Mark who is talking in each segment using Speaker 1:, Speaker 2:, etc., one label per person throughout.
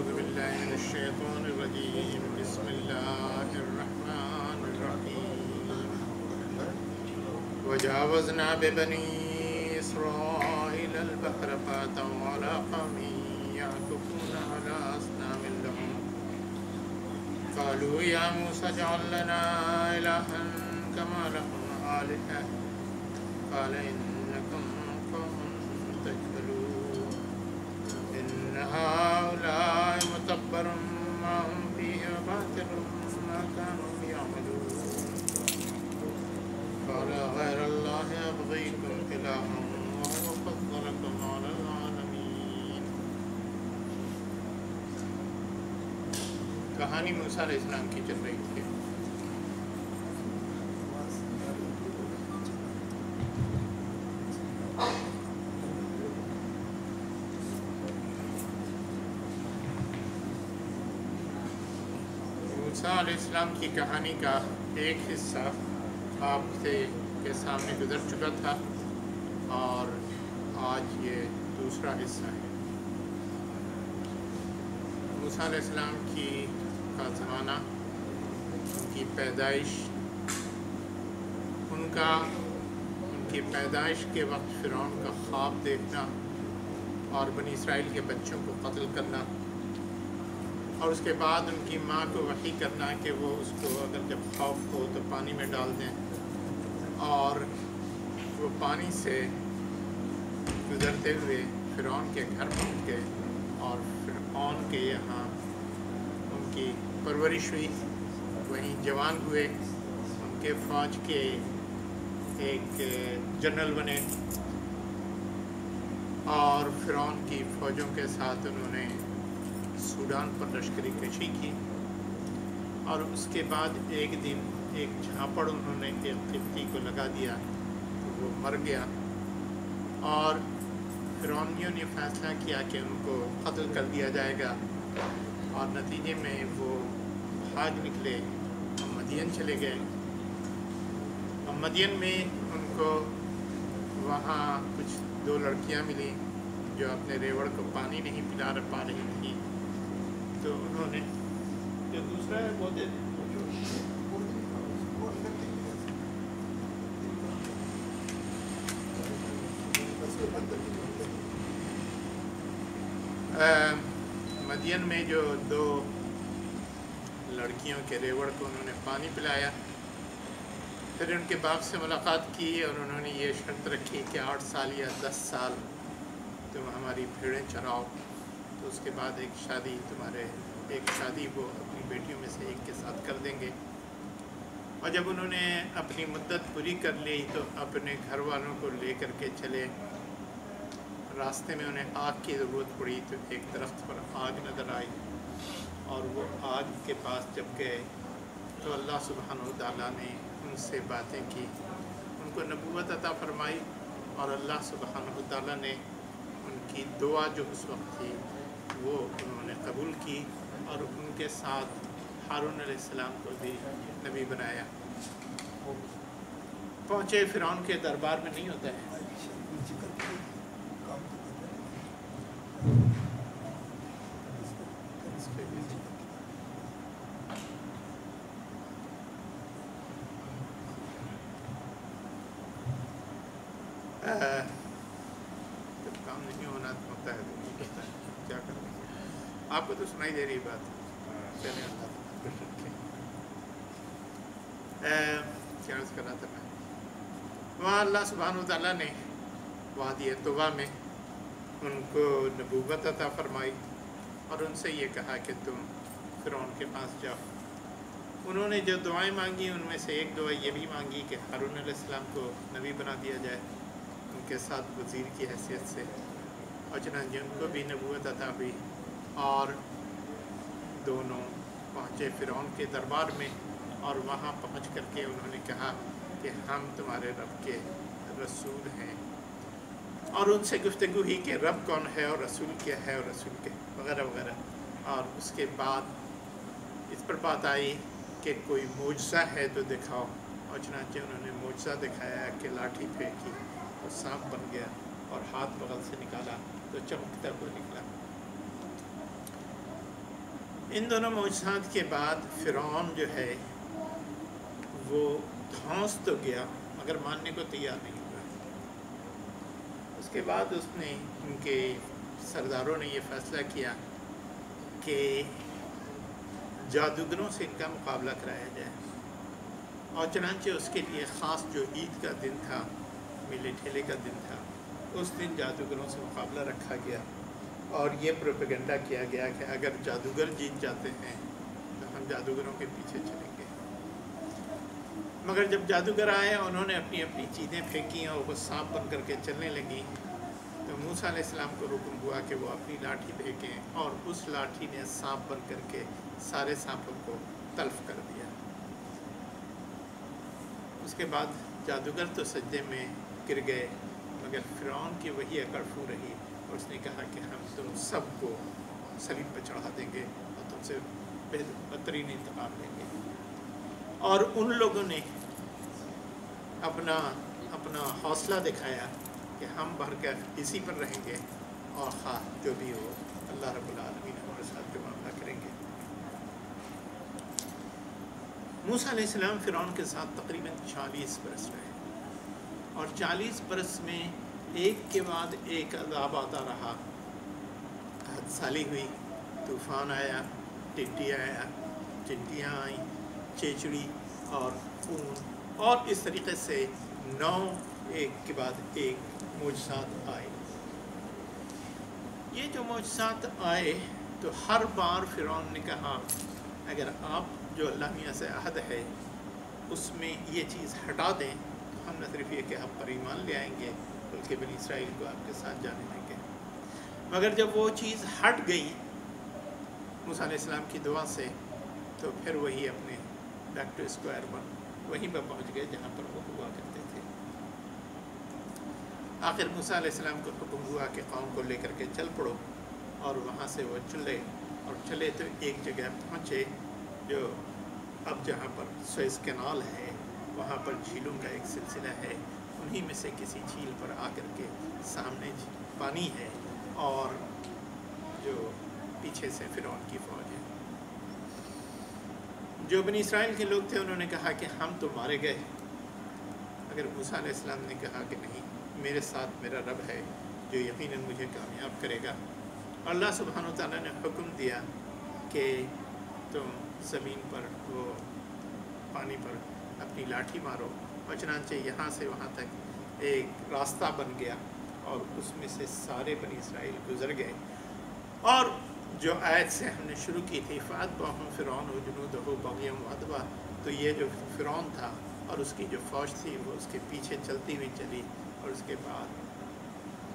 Speaker 1: أعوذ بالله من الشيطان الرجيم بسم الله الرحمن الرحيم وجاوزنا ببني إسرائيل البحر فأتوا على قوم يعكفون على أصنام لهم قالوا يا موسى اجعل لنا إلها كما لهم آلهة قال إنكم قوم تجهلون إن هؤلاء متبر ما هم فيه وباطل ما كانوا يعملون قال غير الله أبغيكم إلها وهو فضلكم على العالمين. کہانی موسیٰ علیہ السلام کی چل رہی تھی. موسیٰ علیہ السلام کی کہانی کا ایک حصہ آپ کے سامنے گزر چکا تھا اور آج یہ دوسرا حصہ ہے. موسیٰ علیہ السلام کا زمانہ، ان کی پیدائش، ان کی پیدائش کے وقت فرعون کا خواب دیکھنا اور بنی اسرائیل کے بچوں کو قتل کرنا، اور اس کے بعد ان کی ماں کو وحی کرنا کہ وہ اس کو اگر جب خوف ہو تو پانی میں ڈال دیں، اور وہ پانی سے گزرتے ہوئے فرعون کے گھر پہنچ گئے اور فرعون کے یہاں ان کی پرورش ہوئی، وہیں جوان ہوئے، ان کے فوج کے ایک جنرل بنے اور فرعون کی فوجوں کے ساتھ انہوں نے سوڈان پر لشکری کشی کی. اور اس کے بعد ایک دن ایک جھاپڑ انہوں نے ایک قبطی کو لگا دیا تو وہ مر گیا، اور فرعونیوں نے فیصلہ کیا کہ ان کو قتل کر دیا جائے گا، اور نتیجے میں وہ بھاگ نکلے اور مدین چلے گئے. اور مدین میں ان کو وہاں کچھ 2 لڑکیاں ملی جو اپنے ریوڑ کو پانی نہیں پلا پا رہی تھی، تو انہوں نے جو دوسرا ہے وہ دے مدین میں جو 2 لڑکیوں کے ریوڑ کو انہوں نے پانی پلایا. پھر ان کے باپ سے ملاقات کی اور انہوں نے یہ شرط رکھی کہ 8 سال یا 10 سال تم ہماری بھیڑیں چراؤ، تو اس کے بعد ایک شادی وہ اپنی بیٹیوں میں سے ایک کے ساتھ کر دیں گے. اور جب انہوں نے اپنی مدت پوری کر لی تو اپنے گھر والوں کو لے کر کے چلے. راستے میں انہیں آگ کی ضرورت پڑی تو ایک درخت پر آگ نظر آئی، اور وہ آگ کے پاس جب گئے تو اللہ سبحانہ و تعالیٰ نے ان سے باتیں کی، ان کو نبوت عطا فرمائی، اور اللہ سبحانہ و تعالیٰ نے ان کی دعا جو اس وقت تھی وہ انہوں نے قبول کی، اور ان کے ساتھ ہارون علیہ السلام کو بھی نبی بنایا. پہنچے فرعون کے دربار میں نہیں ہوتا ہے. جب کام نہیں ہونا ہوتا ہے تو کیا کریں. آپ کو تو سنائی دے رہی بات. چلیں کیا عرض کر رہا تھا میں. وہاں اللہ سبحانہ و تعالیٰ نے وادی طویٰ میں ان کو نبوت عطا فرمائی اور ان سے یہ کہا کہ تم فرعون کے پاس جاؤ. انہوں نے جو دعائیں مانگی ان میں سے ایک دعا یہ بھی مانگی کہ ہارون علیہ السلام کو نبی بنا دیا جائے ان کے ساتھ وزیر کی حیثیت سے، اور چنانچہ ان کو بھی نبوت عطا ہوئی، اور دونوں پہنچے فرعون کے دربار میں، اور وہاں پہنچ کر کے انہوں نے کہا کہ ہم تمہارے رب کے رسول ہیں، اور ان سے گفتگو ہی کہ رب کون ہے اور رسول کیا ہے اور رسول کے وغیرہ وغیرہ. اور اس کے بعد اس پر بات آئی کہ کوئی معجزہ ہے تو دکھاؤ، اور چنانچہ انہوں نے معجزہ دکھایا کہ لاٹھی پھینکی اور سانپ بن گیا، اور ہاتھ بغل سے نکالا تو چمکتا ہوا نکلا. ان دونوں معجزات کے بعد فرعون جو ہے وہ دھونس تو گیا مگر ماننے کو تیار نہیں ہوا۔ اس کے بعد اس نے ان کے سرداروں نے یہ فیصلہ کیا کہ جادوگروں سے ان کا مقابلہ کرایا جائے، اور چنانچہ اس کے لیے خاص جو عید کا دن تھا، میلے ٹھیلے کا دن تھا، اس دن جادوگروں سے مقابلہ رکھا گیا اور یہ پروپیگنڈا کیا گیا کہ اگر جادوگر جیت جاتے ہیں تو ہم جادوگروں کے پیچھے چلیں گے۔ مگر جب جادوگر آئے انہوں نے اپنی اپنی چیزیں پھینکی اور وہ سانپ بن کر کے چلنے لگیں، تو موسیٰ علیہ السلام کو حکم ہوا کہ وہ اپنی لاٹھی پھینکیں، اور اس لاٹھی نے سانپ بن کر کے سارے سانپوں کو تلف کر دیا۔ اس کے بعد جادوگر تو سجدے میں گر گئے، مگر فرعون کی وہی اکڑ پھو رہی، اور اس نے کہا کہ ہم تم سب کو صلیب پہ چڑھا دیں گے اور تم سے بدترین انتقام لیں گے۔ اور ان لوگوں نے اپنا حوصلہ دکھایا کہ ہم بھر کر اسی پر رہیں گے، اور خواہ جو بھی ہو اللہ رب العالمین ہمارے ساتھ جو معاملہ کریں گے۔ موسیٰ علیہ السلام فرعون کے ساتھ تقریباً 40 برس رہے، اور 40 برس میں ایک کے بعد ایک عذاب آتا رہا۔ قحط سالی ہوئی، طوفان آیا، ٹڈی آیا، چنٹیاں آئیں، چیچڑی اور خون، اور اس طریقے سے 9 ایک کے بعد ایک معجزات آئے۔ یہ جو معجزات آئے تو ہر بار فرعون نے کہا اگر آپ جو اللہ میاں سے عہد ہے اس میں یہ چیز ہٹا دیں تو ہم نہ صرف یہ کہ آپ پر ایمان لے آئیں گے بلکہ بنی اسرائیل کو آپ کے ساتھ جانے دیں گے۔ مگر جب وہ چیز ہٹ گئی موسیٰ علیہ السلام کی دعا سے، تو پھر وہی اپنے بیک ٹو اسکوائر ون وہیں پہ پہنچ گئے جہاں پر وہ ہوا کرتے تھے۔ آخر موسیٰ علیہ السلام کو حکم ہوا کہ قوم کو لے کر کے چل پڑو، اور وہاں سے وہ چلے تو ایک جگہ پہنچے جو اب جہاں پر سوئس کینال ہے وہاں پر جھیلوں کا ایک سلسلہ ہے، انہی میں سے کسی جھیل پر آ کر کے سامنے پانی ہے اور جو پیچھے سے فرعون کی فوج ہے۔ جو بنی اسرائیل کے لوگ تھے انہوں نے کہا کہ ہم تو مارے گئے، اگر موسیٰ علیہ السلام نے کہا کہ نہیں، میرے ساتھ میرا رب ہے جو یقیناً مجھے کامیاب کرے گا۔ اللہ سبحانہ و تعالیٰ نے حکم دیا کہ تم زمین پر وہ پانی پر اپنی لاٹھی مارو، اور چنانچہ یہاں سے وہاں تک ایک راستہ بن گیا اور اس میں سے سارے بنی اسرائیل گزر گئے۔ اور جو آیت سے ہم نے شروع کی تھی فَأَتْبَعَهُمْ فِرْعَوْنُ وَجُنُودُهُ بَغْيًا وَعَدْوًا، تو یہ جو فرعون تھا اور اس کی جو فوج تھی وہ اس کے پیچھے چلتی ہوئی چلی، اور اس کے بعد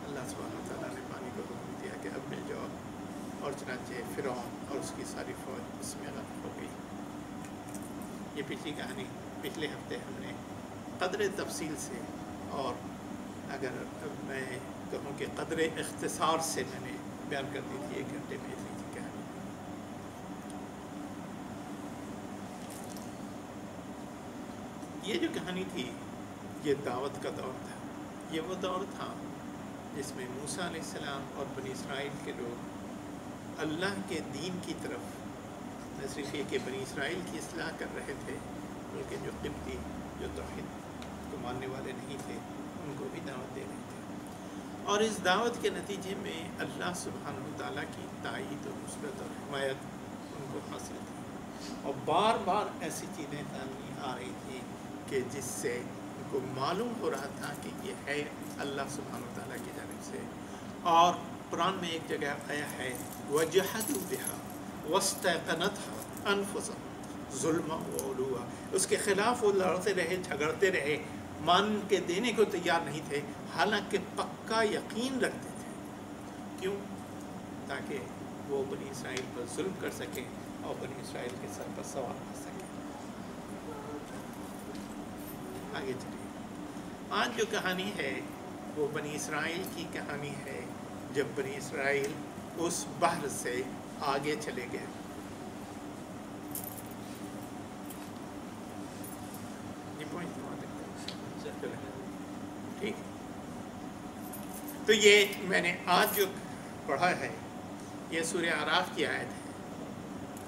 Speaker 1: اللہ سبحانہ وتعالیٰ نے پانی کو حکم دیا کہ اب مل جاؤ، اور چنانچہ فرعون اور اس کی ساری فوج اس میں غرق ہو گئی۔ یہ پچھلی کہانی پچھلے ہفتے ہم نے قدر تفصیل سے، اور اگر میں کہوں کہ قدر اختصار سے میں نے بیان کر دی تھی 1 گھنٹے میں اتنی تھی کہانی۔ یہ جو کہانی تھی یہ دعوت کا دور تھا، یہ وہ دور تھا جس میں موسیٰ علیہ السلام اور بنی اسرائیل کے لوگ اللہ کے دین کی طرف نہ صرف یہ کہ بنی اسرائیل کی اصلاح کر رہے تھے بلکہ جو قبطی جو توحید کو ماننے والے نہیں تھے ان کو بھی دعوت دے رہے تھے، اور اس دعوت کے نتیجے میں اللہ سبحانہ وتعالیٰ کی تائید و نصرت اور حمایت ان کو حاصل تھی، اور بار بار ایسی چیزیں سامنے آ رہی تھیں کہ جس سے ان کو معلوم ہو رہا تھا کہ یہ ہے اللہ سبحانہ وتعالیٰ کی جانب سے۔ اور قرآن میں ایک جگہ آیا ہے وَجَحَدُوا بِهَا وَاسْتَيْقَنَتْهَا أَنفُسُهُمْ ظُلْمًا وَعُلُوًّا، اس کے خلاف وہ لڑتے رہے، جھگڑتے رہے، مان کے دینے کو تیار نہیں تھے، حالانکہ پکا یقین رکھتے تھے۔ کیوں؟ تاکہ وہ بنی اسرائیل پر ظلم کر سکیں اور بنی اسرائیل کے سر پر سوار کر سکیں۔ آگے چلیے، آج جو کہانی ہے وہ بنی اسرائیل کی کہانی ہے جب بنی اسرائیل اس بحر سے آگے چلے گئے۔ ٹھیک، تو یہ میں نے آج جو پڑھا ہے یہ سورہ اعراف کی آیت ہے،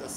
Speaker 1: 10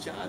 Speaker 1: 4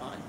Speaker 1: 5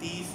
Speaker 1: 30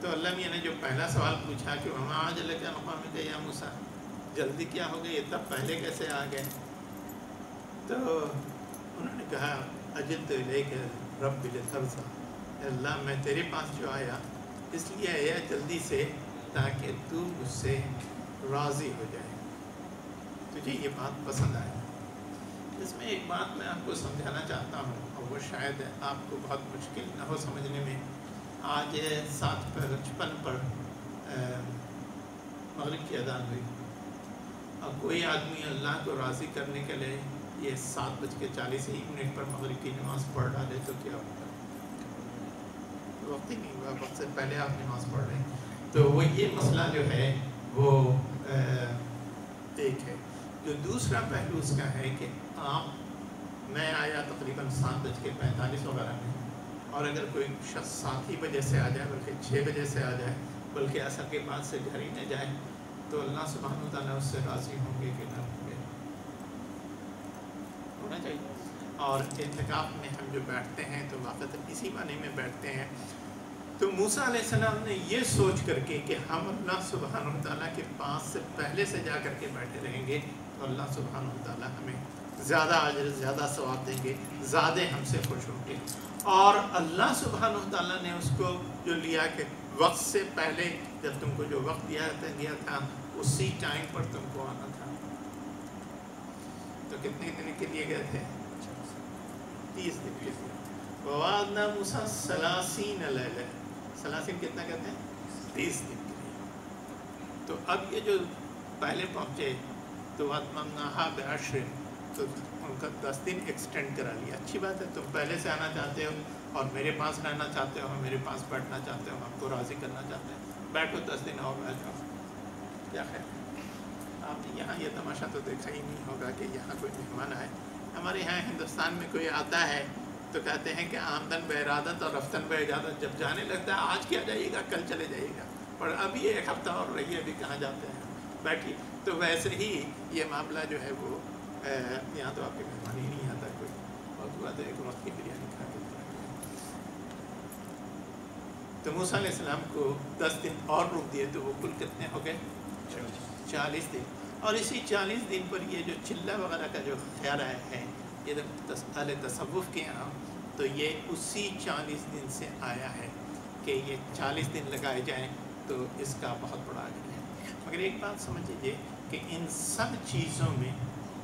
Speaker 1: تو اللہ میاں نے جو پہلا سوال پوچھا کہ وما عجلک عن قومک یا موسیٰ، جلدی کیا ہو گئی، اتنا پہلے کیسے آ گئے؟ تو انہوں نے کہا اجلت الیک رب لترضیٰ، اللہ میں تیرے پاس جو آیا اس لیے آیا جلدی سے تاکہ تو مجھ سے راضی ہو جائے، تجھے یہ بات پسند آئے۔ اس میں ایک بات میں آپ کو سمجھانا چاہتا ہوں، اور وہ شاید آپ کو بہت مشکل نہ ہو سمجھنے میں۔ آج 7:55 پر مغرب کی اذان ہوئی، اور کوئی آدمی اللہ کو راضی کرنے کے لیے یہ 7:40 پر مغرب کی نماز پڑھ ڈالے تو کیا ہوگا؟ وقت ہی نہیں ہوا، وقت سے پہلے آپ نماز پڑھ رہے ہیں۔ تو وہ یہ مسئلہ جو ہے وہ ایک ہے۔ جو دوسرا پہلو اس کا ہے کہ میں آیا تقریباً 7:45 وغیرہ میں، اور اگر کوئی شخص 7 بجے سے آ جائے بلکہ 6 بجے سے آ جائے بلکہ عصر کے بعد سے گھر ہی نہ جائے، تو اللہ سبحانہ وتعالیٰ اس سے راضی ہوں گے کہ نہ ہوں گے؟ ہونا چاہیے۔ اور اعتکاف میں ہم جو بیٹھتے ہیں تو واقعاً اسی معنی میں بیٹھتے ہیں۔ تو موسیٰ علیہ السلام نے یہ سوچ کر کے کہ ہم اللہ سبحانہ وتعالیٰ کے پاس سے پہلے سے جا کر کے بیٹھے رہیں گے تو اللہ سبحانہ وتعالیٰ ہمیں زیادہ اجر زیادہ ثواب دیں گے، زیادہ ہم سے خوش ہوں گے۔ اور اللہ سبحانہ وتعالیٰ نے اس کو جو لیا کہ وقت سے پہلے جب تم کو جو وقت دیا تھا اسی ٹائم پر تم کو آنا تھا۔ تو کتنے دن کے لیے گئے تھے؟ 30 دن کے لیے۔ وَوَعَدْنَا مُوسَىٰ 30 لَيْلَةً، 30 کتنا کہتے ہیں؟ 30 دن کے لیے۔ تو اب یہ جو پہلے پہنچے تو وَأَتْمَمْنَاهَا بِعَشْرٍ، تو ان کا 10 دن ایکسٹینڈ کرا لیا۔ اچھی بات ہے، تم پہلے سے آنا چاہتے ہو اور میرے پاس رہنا چاہتے ہو، میرے پاس بیٹھنا چاہتے ہو، ہم کو راضی کرنا چاہتے ہیں، بیٹھو 10 دن اور بیٹھ جاؤ، کیا خیر۔ آپ نے یہاں یہ تماشا تو دیکھا ہی نہیں ہوگا کہ یہاں کوئی مہمان آئے۔ ہمارے یہاں ہندوستان میں کوئی آتا ہے تو کہتے ہیں کہ آمدن بے ارادت اور رفتن بے اجازت، جب جانے لگتا ہے آج کیا جائیے گا کل چلے جائیے گا، پر اب یہ 1 ہفتہ اور رہیے، ابھی کہاں جاتے ہیں، بیٹھیے۔ تو ویسے ہی یہ معاملہ جو ہے وہ یہاں تو آپ کے مہمان ہی نہیں آتا کوئی، اور ہوا تو ایک وقت کی بریانی کھا کے تو موسیٰ علیہ السلام کو 10 دن اور روک دیے، تو وہ کل کتنے ہو گئے؟ 40 دن۔ اور اسی 40 دن پر یہ جو چلہ وغیرہ کا جو خیال آیا ہے، یہ اہل تصوف کے یہاں تو یہ اسی 40 دن سے آیا ہے کہ یہ 40 دن لگائے جائیں تو اس کا بہت بڑا اجر ہے۔ مگر ایک بات سمجھ لیجیے کہ ان سب چیزوں میں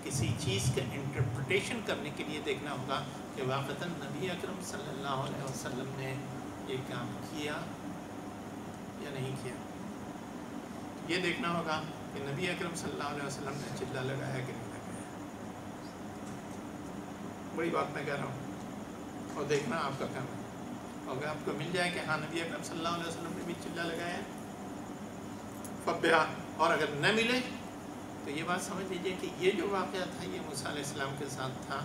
Speaker 1: کسی چیز کا انٹرپریٹیشن کرنے کے لیے دیکھنا ہوگا کہ واقعتاً نبی اکرم صلی اللہ علیہ وسلم نے یہ کام کیا یا نہیں کیا۔ یہ دیکھنا ہوگا کہ نبی اکرم صلی اللہ علیہ وسلم نے چلہ لگایا کہ نہیں لگایا۔ بڑی بات میں کہہ رہا ہوں، اور دیکھنا آپ کا کام ہے۔ اور اگر آپ کو مل جائے کہ ہاں نبی اکرم صلی اللہ علیہ وسلم نے بھی چلہ لگایا ہے فبہا، اور اگر نہ ملے تو یہ بات سمجھ لیجیے کہ یہ جو واقعہ تھا یہ موسیٰ علیہ السلام کے ساتھ تھا،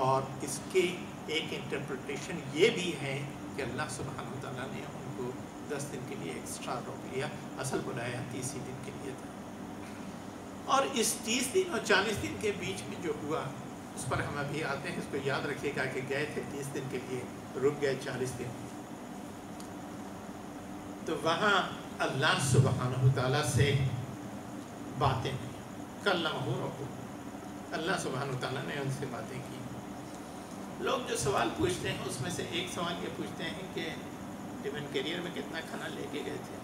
Speaker 1: اور اس کی ایک انٹرپریٹیشن یہ بھی ہے کہ اللہ سبحانہ وتعالیٰ نے ان کو 10 دن کے لیے ایکسٹرا روک لیا، اصل بلایا 30 دن کے لیے تھا۔ اور اس 30 دن اور 40 دن کے بیچ میں جو ہوا اس پر ہم ابھی آتے ہیں، اس کو یاد رکھیے گا کہ گئے تھے 30 دن کے لیے، رک گئے 40 دن۔ تو وہاں اللہ سبحانہ وتعالیٰ سے باتیں کی، کلمہ ربہ، اللہ سبحانہ وتعالیٰ نے ان سے باتیں کی۔ لوگ جو سوال پوچھتے ہیں اس میں سے ایک سوال یہ پوچھتے ہیں کہ ڈیمن کیریئر میں کتنا کھانا لے کے گئے تھے،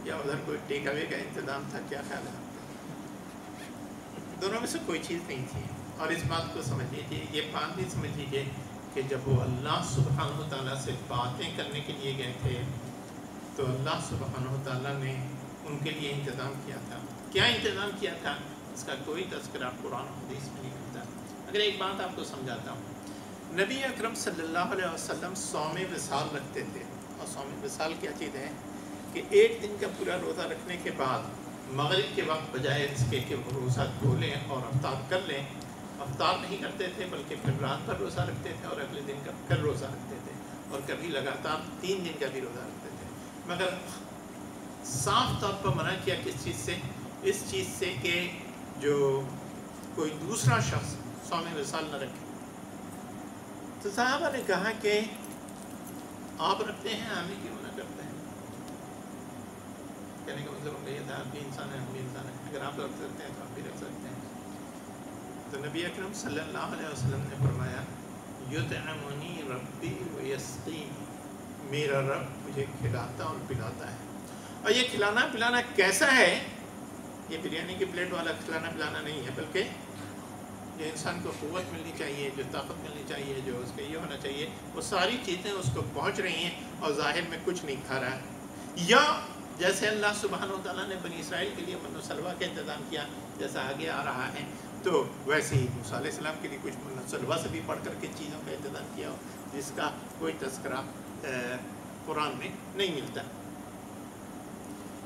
Speaker 1: یا ادھر کوئی ٹیک اوے کا انتظام تھا، کیا خیال ہے؟ دونوں میں سے کوئی چیز نہیں تھی۔ اور اس بات کو سمجھ لیجیے، یہ بات بھی سمجھ لیجیے کہ جب وہ اللہ سبحانہ وتعالیٰ سے باتیں کرنے کے لیے گئے تھے تو اللہ سبحانہ وتعالیٰ نے ان کے لیے انتظام کیا تھا۔ کیا انتظام کیا تھا اس کا کوئی تذکرہ قرآن و حدیث میں نہیں ملتا۔ اگر ایک بات آپ کو سمجھاتا ہوں، نبی اکرم صلی اللہ علیہ وسلم صوم وصال رکھتے تھے، اور صوم وصال کیا چیز ہے کہ ایک دن کا پورا روزہ رکھنے کے بعد مغرب کے وقت بجائے اس کے کہ وہ روزہ کھولیں اور افطار کر لیں، افطار نہیں کرتے تھے بلکہ پھر رات بھر روزہ رکھتے تھے اور اگلے دن کا پھر روزہ رکھتے تھے، اور کبھی لگاتار 3 دن کا بھی روزہ رکھتے تھے۔ مگر صاف طور پر منع کیا کس چیز سے؟ اس چیز سے کہ جو کوئی دوسرا شخص صوم وصال نہ رکھے۔ تو صحابہ نے کہا کہ آپ رکھتے ہیں، ہمیں کیوں نہ کرتے ہیں؟ کہنے کا مطلب یہ تھا آپ بھی انسان ہیں ہم بھی انسان ہیں، اگر آپ رکھ سکتے ہیں تو آپ بھی رکھ سکتے ہیں۔ تو نبی اکرم صلی اللہ علیہ وسلم نے فرمایا یطعمنی ربی ویسقینی، میرا رب مجھے کھلاتا اور پلاتا ہے۔ اور یہ کھلانا پلانا کیسا ہے؟ یہ بریانی کی پلیٹ والا کھلانا پلانا نہیں ہے، بلکہ جو انسان کو قوت ملنی چاہیے، جو طاقت ملنی چاہیے، جو اس کا یہ ہونا چاہیے، وہ ساری چیزیں اس کو پہنچ رہی ہیں اور ظاہر میں کچھ نہیں کھا رہا ہے۔ یا جیسے اللہ سبحانہ وتعالیٰ نے بنی اسرائیل کے لیے من و سلوہ کا انتظام کیا، جیسا آگے آ رہا ہے، تو ویسے ہی موسیٰ علیہ السلام کے لیے کچھ من و سلوہ سے بھی پڑھ کر کے چیزوں کا انتظام کیا ہو، جس کا کوئی تذکرہ قرآن میں نہیں ملتا۔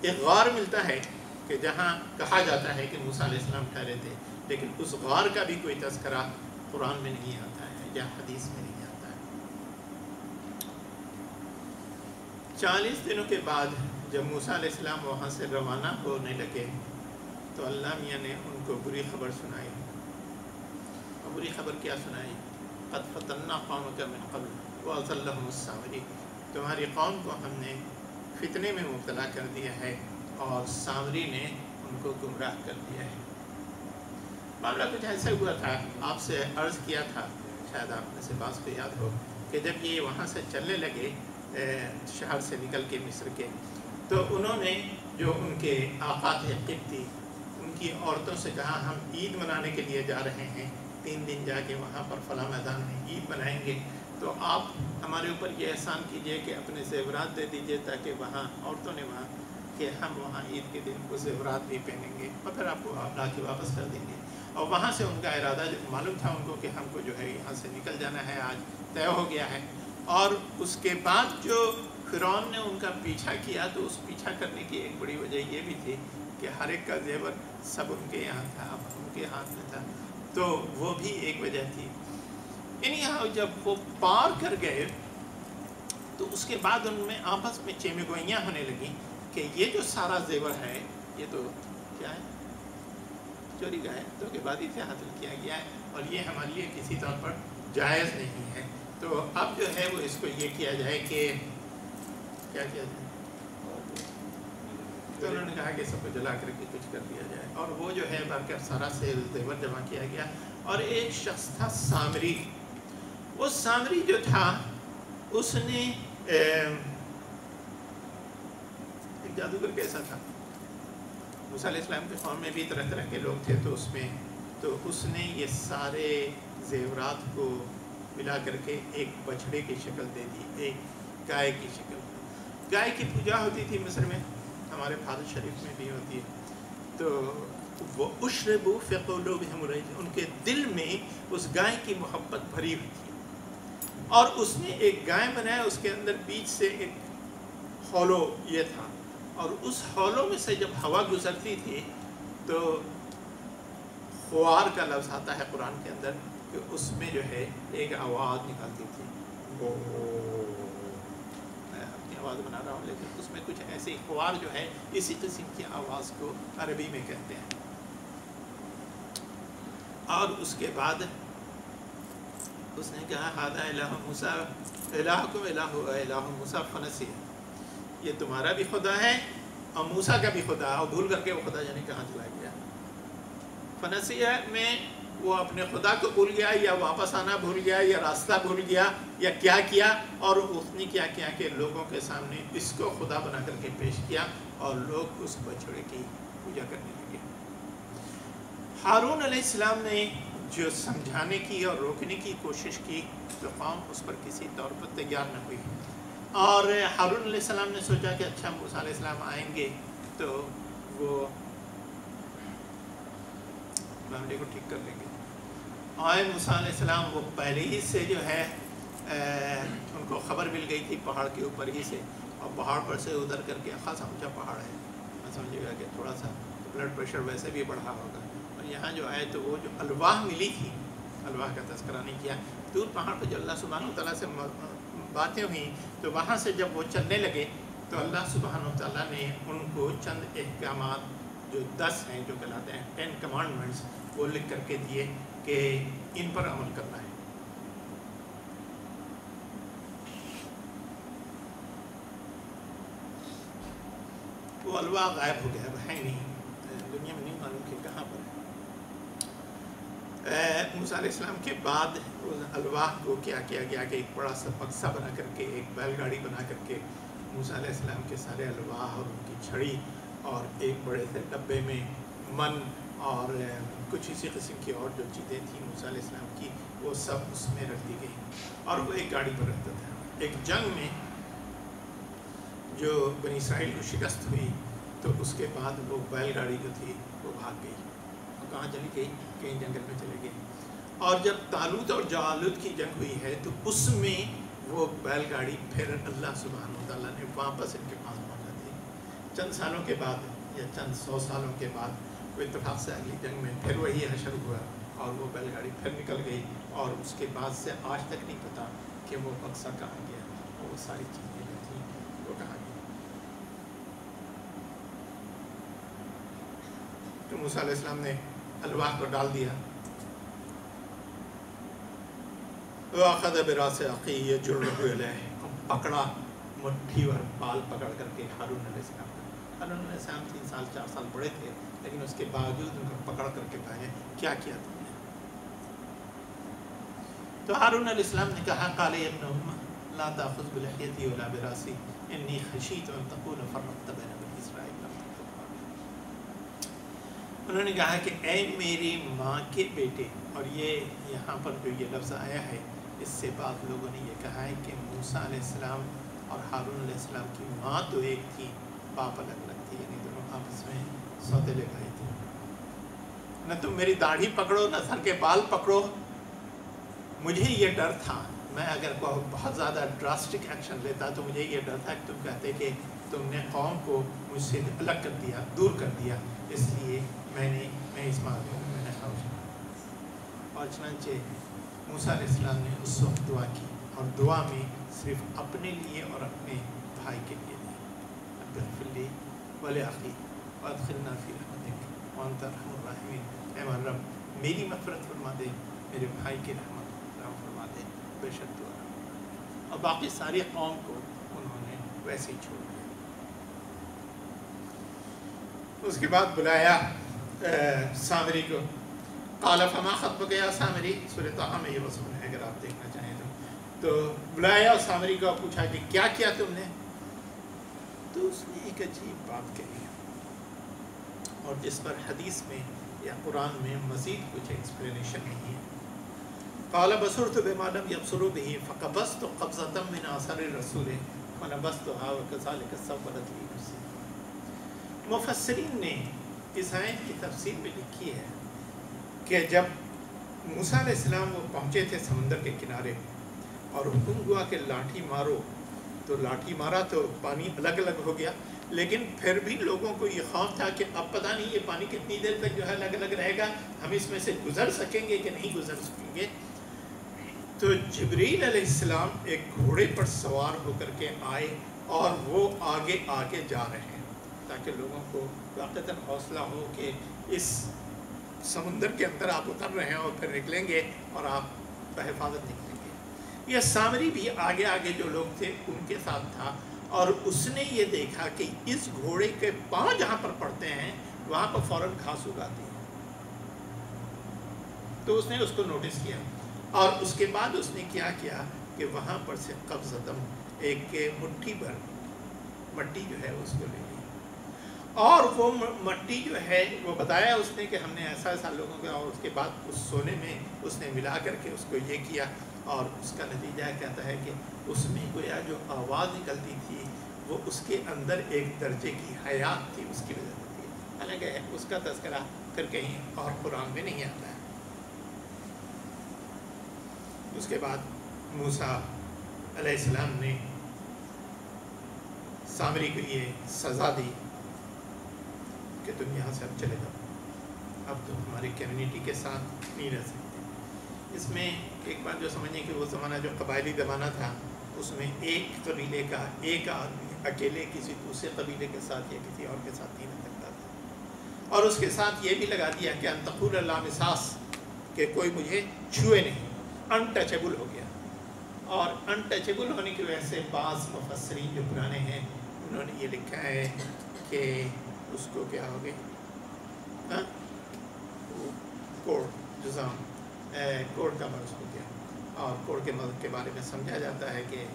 Speaker 1: ایک غار ملتا ہے کہ جہاں کہا جاتا ہے کہ موسیٰ علیہ السلام ٹھہرے تھے، لیکن اس غار کا بھی کوئی تذکرہ قرآن میں نہیں آتا ہے یا حدیث میں نہیں آتا ہے۔ 40 دنوں کے بعد جب موسیٰ علیہ السلام وہاں سے روانہ ہونے لگے تو اللہ میاں نے ان کو بری خبر سنائی۔ اور بری خبر کیا سنائی؟ قد فتنا قومک من قبل واضلهم السامری، تمہاری قوم کو ہم نے فتنے میں مبتلا کر دیا ہے اور سامری نے ان کو گمراہ کر دیا ہے۔ معاملہ کچھ ایسا ہوا تھا، آپ سے عرض کیا تھا، شاید آپ میں سے بعض کو یاد ہو، کہ جب یہ وہاں سے چلنے لگے شہر سے نکل کے مصر کے، تو انہوں نے جو ان کے آقا تھے قبطی، ان کی عورتوں سے کہا ہم عید منانے کے لیے جا رہے ہیں، 3 دن جا کے وہاں پر فلاں میدان میں عید منائیں گے، تو آپ ہمارے اوپر یہ احسان کیجئے کہ اپنے زیورات دے دیجئے تاکہ وہاں عورتوں نے وہاں کہ ہم وہاں عید کے دن وہ زیورات بھی پہنیں گے اور پھر آپ کو آپ لا کے واپس کر دیں گے۔ اور وہاں سے ان کا ارادہ معلوم تھا ان کو کہ ہم کو جو ہے یہاں سے نکل جانا ہے، آج طے ہو گیا ہے۔ اور اس کے بعد جو فرعون نے ان کا پیچھا کیا، تو اس پیچھا کرنے کی ایک بڑی وجہ یہ بھی تھی کہ ہر ایک کا زیور سب ان کے یہاں تھا، ان کے ہاتھ میں تھا، تو وہ بھی ایک وجہ تھی۔ یہاں جب وہ پار کر گئے تو اس کے بعد ان میں آپس میں چیمگوئیاں ہونے لگیں کہ یہ جو سارا زیور ہے یہ تو کیا ہے، چوری کا ہے، تو کے بعد اسے حاصل کیا گیا ہے اور یہ ہمارے لیے کسی طور پر جائز نہیں ہے۔ تو اب جو ہے وہ اس کو یہ کیا جائے کہ کیا کیا جائے، تو انہوں نے کہا کہ سب کو جلا کر کے کچھ کر دیا جائے، اور وہ جو ہے باقی سارا زیور جمع کیا گیا۔ اور ایک شخص تھا سامری، وہ سامری جو تھا اس نے ایک جادوگر کیسا تھا، موسیٰ علیہ السلام کے قوم میں بھی طرح طرح کے لوگ تھے، تو اس نے یہ سارے زیورات کو ملا کر کے ایک بچھڑے کی شکل دے دی، ایک گائے کی شکل۔ گائے کی پوجا ہوتی تھی مصر میں، ہمارے بھارت شریف میں بھی ہوتی ہے، تو وہ اشربوا فی قلوبہم العجل، ان کے دل میں اس گائے کی محبت بھری ہوئی تھی، اور اس نے ایک گائے بنایا، اس کے اندر بیچ سے ایک ہولو یہ تھا، اور اس ہولو میں سے جب ہوا گزرتی تھی تو خوار کا لفظ آتا ہے قرآن کے اندر کہ اس میں جو ہے ایک آواز نکالتی تھی، میں اپنی آواز بنا رہا ہوں لیکن اس میں کچھ ایسی خوار جو ہے اسی قسم کی آواز کو عربی میں کہتے ہیں۔ اور اس کے بعد اس نے کہا ھذا الہ موسیٰ الہکم الہ موسیٰ فنسی، یہ تمہارا بھی خدا ہے اور موسیٰ کا بھی خدا، اور بھول کر کے وہ خدا یعنی کہاں چلا گیا۔ فنسیہ میں وہ اپنے خدا کو بھول گیا، یا واپس آنا بھول گیا، یا راستہ بھول گیا، یا کیا کیا، اور اس نے کیا کیا کہ لوگوں کے سامنے اس کو خدا بنا کر کے پیش کیا اور لوگ اس بچڑے کی پوجا کرنے لگے۔ ہارون علیہ السلام نے جو سمجھانے کی اور روکنے کی کوشش کی تو قوم اس پر کسی طور پر تیار نہ ہوئی، اور ہارون علیہ السلام نے سوچا کہ اچھا موسیٰ علیہ السلام آئیں گے تو وہ معاملے کو ٹھیک کر لیں گے۔ آئے موسیٰ علیہ السلام، وہ پہلے ہی سے جو ہے ان کو خبر مل گئی تھی پہاڑ کے اوپر ہی سے، اور پہاڑ پر سے ادھر کر کے خاصا اونچا پہاڑ ہے، میں سمجھے گا کہ تھوڑا سا بلڈ پریشر ویسے بھی بڑھا ہوگا، اور یہاں جو آئے تو وہ جو الواح ملی تھی، الواح کا تذکرہ نہیں کیا، دور پہاڑ پہ جو اللہ سبحانہ وتعالیٰ سے باتیں ہوئیں، تو وہاں سے جب وہ چلنے لگے تو اللہ سبحانہ وتعالیٰ نے ان کو چند احکامات جو 10 ہیں جو کہلاتے ہیں 10 کمانڈمنٹس، وہ لکھ کر کے دیے کہ ان پر عمل کرنا ہے۔ وہ الواح غائب ہو گیا، وہ ہے نہیں، دنیا میں نہیں معلوم کہ کہاں پر ہے۔ موسیٰ علیہ السلام کے بعد الواح کو کیا کیا گیا کہ ایک بڑا سا بکسا بنا کر کے، ایک بیل گاڑی بنا کر کے موسیٰ علیہ السلام کے سارے الواح اور ان کی چھڑی اور ایک بڑے سے ڈبے میں من اور کچھ اسی قسم کی اور جو چیزیں تھیں موسیٰ علیہ السلام کی، وہ سب اس میں رکھ دی گئی اور وہ ایک گاڑی پر رکھتا تھا۔ ایک جنگ میں جو بنی اسرائیل کو شکست ہوئی تو اس کے بعد وہ بیل گاڑی جو تھی وہ بھاگ گئی، اور کہاں چلی گئی؟ کہیں جنگل میں چلے گئی۔ اور جب طالوت اور جالوت کی جنگ ہوئی ہے تو اس میں وہ بیل گاڑی پھر اللہ سبحانہ وتعالیٰ نے واپس ان کے پاس پہنچا دی۔ چند سالوں کے بعد یا چند 100 سالوں کے بعد وہ اتفاق سے اگلی جنگ میں پھر وہی حشر ہوا اور وہ بیل گاڑی پھر نکل گئی، اور اس کے بعد سے آج تک نہیں پتا کہ وہ بکسا کہاں گیا اور وہ ساری چیزیں جو تھیں وہ کہاں گئی۔ تو موسیٰ علیہ السلام نے الواح کو ڈال دیا، وَأَخَذَ بِرَأْسِ أَخِيهِ يَجُرُّهُ إِلَيْهِ، پکڑا مٹھی اور بال پکڑ کر کے ہارون علیہ السلام کو۔ ہارون علیہ السلام 3 سال 4 سال بڑے تھے، لیکن اس کے باوجود ان کو پکڑ کر کے کہا کیا کیا تم نے؟ تو ہارون علیہ السلام نے کہا قَالَ يَا ابْنَ أُمَّ لَا تَأْخُذْ بِلِحْيَتِي وَلَا بِرَأْسِي إِنِّي خَشِيتُ أَن تَقُولَ فَرَّقْتَ بَيْنَ بَنِي إِسْرَائِيلَ۔ انہوں نے کہا کہ اے میری ماں کے بیٹے، اور یہ یہاں پر جو یہ لفظ آیا ہے اس سے بعض لوگوں نے یہ کہا ہے کہ موسیٰ علیہ السلام اور ہارون علیہ السلام کی ماں تو ایک تھی، باپ الگ الگ تھی، یعنی دونوں آپس میں سوتیلے بھائی تھے۔ نہ تم میری داڑھی پکڑو نہ سر کے بال پکڑو، مجھے یہ ڈر تھا، میں اگر بہت زیادہ ڈراسٹک ایکشن لیتا تو مجھے یہ ڈر تھا کہ تم کہتے کہ تم نے قوم کو مجھ سے الگ کر دیا، دور کر دیا، اس لیے میں اس معاملے میں میں نے خاموش کیا۔ اور چنانچہ موسیٰ علیہ السلام نے اس وقت دعا کی، اور دعا میں صرف اپنے لیے اور اپنے بھائی کے لیے نہیں، رب اغفر لی ولأخی وادخلنا فی رحمتک وانت ارحم الراحمین، اے ہمارے رب میری مغفرت فرما دے، میرے بھائی کی رحم فرما دے، بے شک تو اور باقی ساری قوم کو انہوں نے ویسے ہی چھوڑ دیا۔ اس کے بعد بلایا سامری کو، قال فما خطبک یا سامری، سورۃ طٰہٰ میں یہ وصف ہے اگر آپ دیکھنا چاہیں تو بلایا سامری کو، پوچھا کہ کیا کیا تم نے؟ تو اس نے ایک عجیب بات کہی اور جس پر حدیث میں یا قرآن میں مزید کچھ ایکسپلینیشن نہیں ہے۔ قال بصرت بما لم يبصروا به فقبضت قبضة من آثار الرسول ونبذتها وكذلك سولت لي نفسي۔ مفسرین نے اس آیت کی تفسیر میں لکھی ہے کہ جب موسیٰ علیہ السلام وہ پہنچے تھے سمندر کے کنارے اور حکم ہوا کہ لاٹھی مارو، تو لاٹھی مارا تو پانی الگ الگ ہو گیا، لیکن پھر بھی لوگوں کو یہ خوف تھا کہ اب پتہ نہیں یہ پانی کتنی دیر تک جو ہے الگ الگ رہے گا، ہم اس میں سے گزر سکیں گے کہ نہیں گزر سکیں گے۔ تو جبریل علیہ السلام ایک گھوڑے پر سوار ہو کر کے آئے اور وہ آگے آگے جا رہے ہیں تاکہ لوگوں کو واقعتاً حوصلہ ہو کہ اس سمندر کے اندر آپ اتر رہے ہیں اور پھر نکلیں گے اور آپ بحفاظت نکلیں گے۔ یہ سامری بھی آگے آگے جو لوگ تھے ان کے ساتھ تھا، اور اس نے یہ دیکھا کہ اس گھوڑے کے پاؤں جہاں پر پڑتے ہیں وہاں پر فوراً گھاس اگاتی ہے، تو اس نے اس کو نوٹس کیا، اور اس کے بعد اس نے کیا کیا کہ وہاں پر سے قبضتم ایک مٹھی بھر مٹی جو ہے اس کو لے لی، اور وہ مٹی جو ہے وہ بتایا اس نے کہ ہم نے ایسا ایسا لوگوں کا، اور اس کے بعد اس سونے میں اس نے ملا کر کے اس کو یہ کیا، اور اس کا نتیجہ کہتا ہے کہ اس میں گویا جو آواز نکلتی تھی وہ اس کے اندر ایک درجے کی حیات تھی، اس کی وجہ سے تھی، حالانکہ اس کا تذکرہ پھر کہیں اور قرآن میں نہیں آتا ہے۔ اس کے بعد موسیٰ علیہ السلام نے سامری کو یہ سزا دی کہ تم یہاں سے اب چلے جاؤ، اب تم ہماری کمیونٹی کے ساتھ نہیں رہ سکتے۔ اس میں ایک بات جو سمجھیں کہ وہ زمانہ جو قبائلی زمانہ تھا، اس میں ایک قبیلے کا ایک آدمی اکیلے کسی دوسرے قبیلے کے ساتھ یا کسی اور کے ساتھ نہیں رہ سکتا تھا، اور اس کے ساتھ یہ بھی لگا دیا کہ ان تقول لا مساس، کہ کوئی مجھے چھوئے نہیں، انٹچیبل ہو گیا۔ اور انٹچیبل ہونے کی وجہ سے بعض مفسرین جو پرانے ہیں انہوں نے یہ لکھا ہے کہ اس کو کیا ہو گیا کوڑ جزام کوڑ کا مرض ہو گیا، اور کوڑ کے مرض کے بارے میں سمجھا جاتا ہے کہ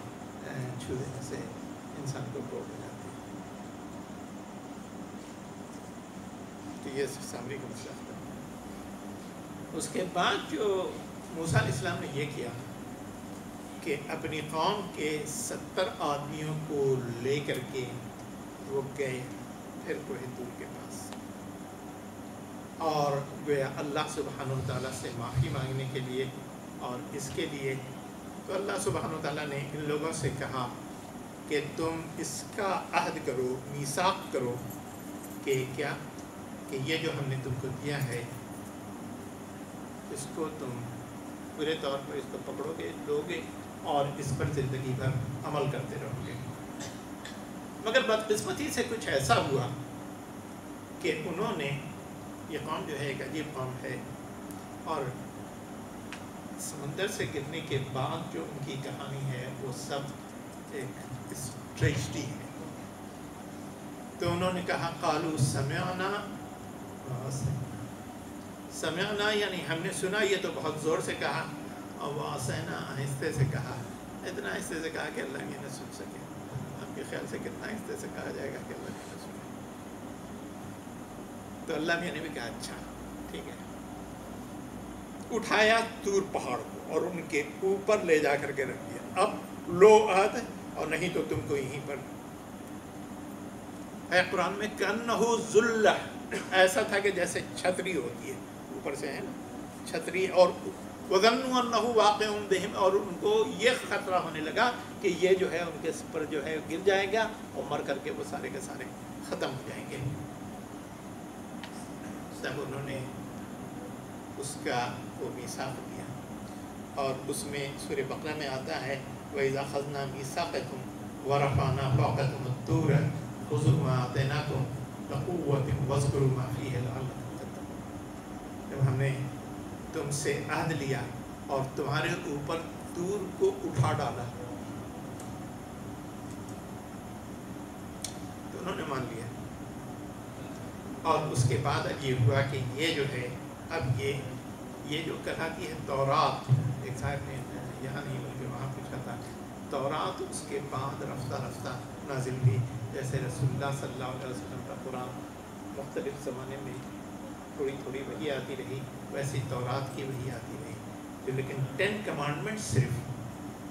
Speaker 1: چھو دینے سے انسان کو کوڑ ہو جاتی ہے۔ تو یہ سامری کا مسئلہ تھا۔ اس کے بعد جو موسیٰ علیہ السلام نے یہ کیا کہ اپنی قوم کے 70 آدمیوں کو لے کر کے وہ گئے پھر کوہ طور کے پاس، اور گویا اللہ سبحانہ وتعالیٰ سے معافی مانگنے کے لیے، اور اس کے لیے تو اللہ سبحانہ وتعالیٰ نے ان لوگوں سے کہا کہ تم اس کا عہد کرو، میثاق کرو کہ کیا کہ یہ جو ہم نے تم کو دیا ہے اس کو تم پورے طور پر اس کو پکڑو گے، لو گے، اور اس پر زندگی بھر عمل کرتے رہو گے۔ مگر بدقسمتی سے کچھ ایسا ہوا کہ انہوں نے، یہ قوم جو ہے ایک عجیب قوم ہے، اور سمندر سے گرنے کے بعد جو ان کی کہانی ہے وہ سب ایک ٹریجڈی ہے۔ تو انہوں نے کہا قالوا سمعنا یعنی ہم نے سنا، یہ تو بہت زور سے کہا، اور وعصینا آہستہ سے کہا، اتنا آہستہ سے کہا کہ اللہ یہ نہ سن سکے۔ آپ کے خیال سے کتنا آہستہ سے کہا جائے گا کہ اللہ یہ نہ سنے؟ تو اللہ میاں نے بھی کہا اچھا ٹھیک ہے، اٹھایا طور پہاڑ کو اور ان کے اوپر لے جا کر کے رکھ دیا، اب لو عہد، اور نہیں تو تم کو یہیں پر ہے۔ قرآن میں کَأَنَّهُ ذُلَّةٌ، ایسا تھا کہ جیسے چھتری ہوتی ہے اوپر سے، ہے نا چھتری، اور وَظَنُّوا أَنَّهُ وَاقِعٌ بِهِمْ، اور ان کو یہ خطرہ ہونے لگا کہ یہ جو ہے ان کے پر جو ہے گر جائے گا، اور مر کر کے وہ سارے کے سارے ختم ہو جائیں گے۔ تب انہوں نے اس کا وہ میثاق دیا، اور اس میں سورہ بقرہ میں آتا ہے وَإِذَا أَخَذْنَا مِيثَاقَكُمْ وَرَفَعْنَا فَوْقَكُمُ الطُّورَ خُذُوا مَا آتَيْنَاكُمْ بِقُوَّةٍ وَاذْكُرُوا مَا فِيهِ لَعَلَّكُمْ تَتَّقُونَ۔ جب ہم نے تم سے عہد لیا اور تمہارے اوپر طور کو اٹھا ڈالا تو انہوں نے مان لیا، اور اس کے بعد اب یہ ہوا کہ یہ جو ہے اب یہ جو کہلاتی ہے تورات، ایک صاحب نے یہاں نہیں بلکہ وہاں پوچھا تھا، تورات اس کے بعد رفتہ رفتہ نازل ہوئی، جیسے رسول اللہ صلی اللہ علیہ وسلم کا قرآن مختلف زمانے میں تھوڑی تھوڑی وحی آتی رہی، ویسی تورات کی وحی آتی رہی، جو لیکن 10 کمانڈمنٹ صرف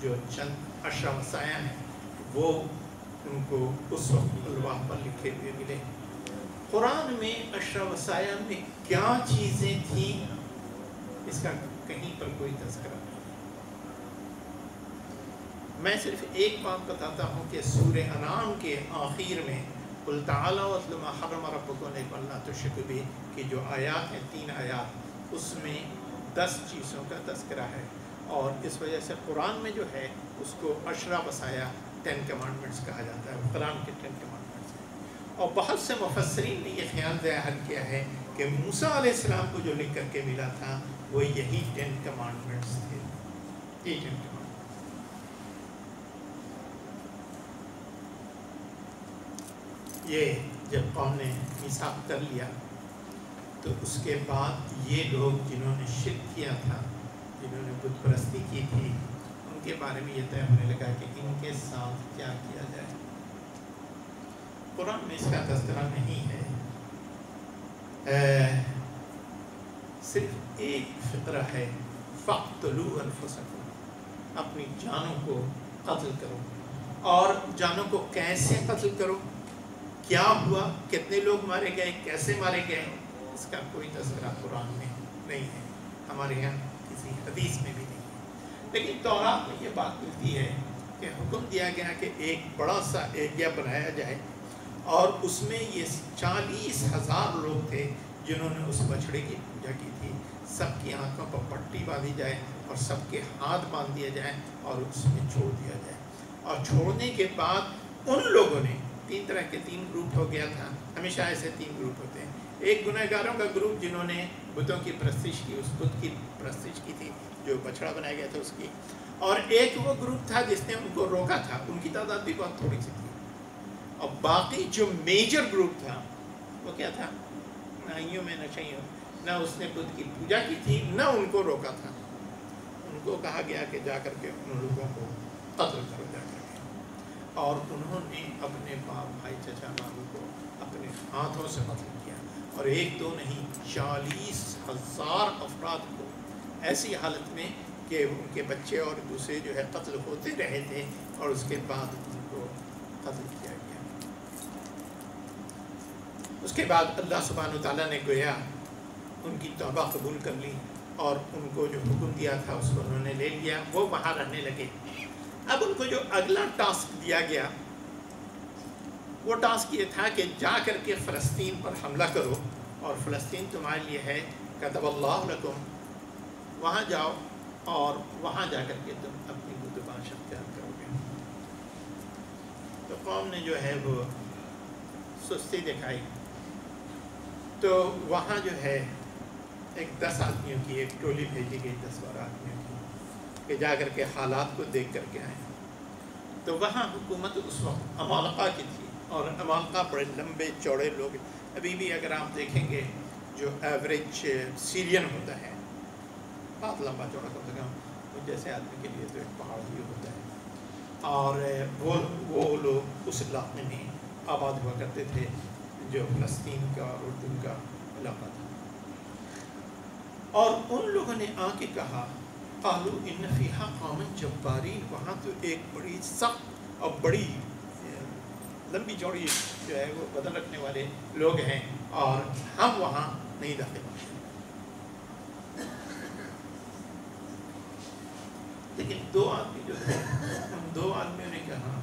Speaker 1: جو چند 10 وصایا ہیں وہ ان کو اس وقت الواح پر لکھے ہوئے ملے۔ قرآن میں 10 وصایا میں کیا چیزیں تھیں اس کا کہیں پر کوئی تذکرہ نہیں۔ میں صرف ایک بات بتاتا ہوں کہ سورہ انعام کے آخر میں قُلْ تَعَالَوْا وَاتْلُوا مَا حَرَّمَ رَبُّكُمْ أَلَّا تُشْرِكُوا بِهِ کی جو آیات ہیں 3 آیات، اس میں 10 چیزوں کا تذکرہ ہے، اور اس وجہ سے قرآن میں جو ہے اس کو 10 وصایا 10 کمانڈمنٹس کہا جاتا ہے، قرآن کے 10 کمانڈمنٹس ہیں۔ اور بہت سے مفسرین نے یہ خیال ظاہر کیا ہے کہ موسیٰ علیہ السلام کو جو لکھ کر کے ملا تھا وہ یہی 10 کمانڈمنٹس تھے، یہ 10 کمانڈمنٹس۔ یہ جب قوم نے میثاق کر لیا تو اس کے بعد یہ لوگ جنہوں نے شرک کیا تھا، جنہوں نے بت پرستی کی تھی، ان کے بارے میں یہ طے ہونے لگا کہ ان کے ساتھ کیا کیا جائے۔ قرآن میں اس کا تذکرہ نہیں ہے، صرف ایک فقرہ ہے فَاقْتُلُوا أَنفُسَكُمْ، اپنی جانوں کو قتل کرو، اور جانوں کو کیسے قتل کرو، کیا ہوا، کتنے لوگ مارے گئے، کیسے مارے گئے، اس کا کوئی تذکرہ قرآن میں نہیں ہے، ہمارے یہاں کسی حدیث میں بھی نہیں ہے۔ لیکن تورات میں یہ بات ملتی ہے کہ حکم دیا گیا کہ ایک بڑا سا ایریا بنایا جائے، اور اس میں یہ 40,000 لوگ تھے جنہوں نے اس بچڑے کی پوجا کی تھی، سب کی آنکھوں پر پٹی باندھی جائے اور سب کے ہاتھ باندھ دیے جائیں اور اس میں چھوڑ دیا جائے، اور چھوڑنے کے بعد ان لوگوں نے 3 طرح کے 3 گروپ ہو گیا تھا، ہمیشہ ایسے 3 گروپ ہوتے ہیں۔ ایک گنہگاروں کا گروپ جنہوں نے بتوں کی پرستش کی، اس بت کی پرستش کی تھی جو بچڑا بنایا گیا تھا اس کی، اور ایک وہ گروپ تھا جس نے ان کو روکا تھا، ان کی تعداد بھی بہت تھوڑی سی تھی، اور باقی جو میجر گروپ تھا وہ کیا تھا؟ نائیوں میں نشیوں، نہ اس نے بدھ کی پوجا کی تھی نہ ان کو روکا تھا. ان کو کہا گیا کہ جا کر کے ان لوگوں کو قتل کرو جا کر کے، اور انہوں نے اپنے باپ بھائی چچا ماموں کو اپنے ہاتھوں سے قتل کیا، اور ایک دو نہیں 40,000 افراد کو ایسی حالت میں کہ ان کے بچے اور دوسرے جو ہے قتل ہوتے رہے تھے، اور اس کے بعد ان کو قتل کیا گیا. اس کے بعد اللہ سبحانہ وتعالیٰ نے گویا ان کی توبہ قبول کر لی، اور ان کو جو حکم دیا تھا اس کو انہوں نے لے لیا، وہ وہاں رہنے لگے. اب ان کو جو اگلا ٹاسک دیا گیا وہ ٹاسک یہ تھا کہ جا کر کے فلسطین پر حملہ کرو، اور فلسطین تمہارے لیے ہے کتب اللہ لکم، وہاں جاؤ اور وہاں جا کر کے تم اپنی زبان اختیار کرو گے. تو قوم نے جو ہے وہ سستی دکھائی، تو وہاں جو ہے ایک 10 آدمیوں کی ایک ٹولی بھیجی گئی، 10-12 آدمیوں کی، کہ جا کر کے حالات کو دیکھ کر کے آئیں. تو وہاں حکومت اس وقت عمالقہ کی تھی، اور عمالقہ بڑے لمبے چوڑے لوگ. ابھی بھی اگر آپ دیکھیں گے جو ایوریج سیرین ہوتا ہے بہت لمبا چوڑا کم سے کم جیسے آدمی کے لیے تو ایک پہاڑ ہی ہوتا ہے، اور وہ لوگ اس علاقے میں آباد ہوا کرتے تھے جو فلسطین کا اور اردن کا علاقہ تھا. اور ان لوگوں نے آ کے کہا قالوا ان فیہا قوما جبارین، وہاں تو ایک بڑی سخت اور بڑی لمبی چوڑی جو ہے وہ بدن رکھنے والے لوگ ہیں، اور ہم وہاں نہیں داخل. لیکن 2 آدمی جو ہے ان 2 آدمیوں نے کہا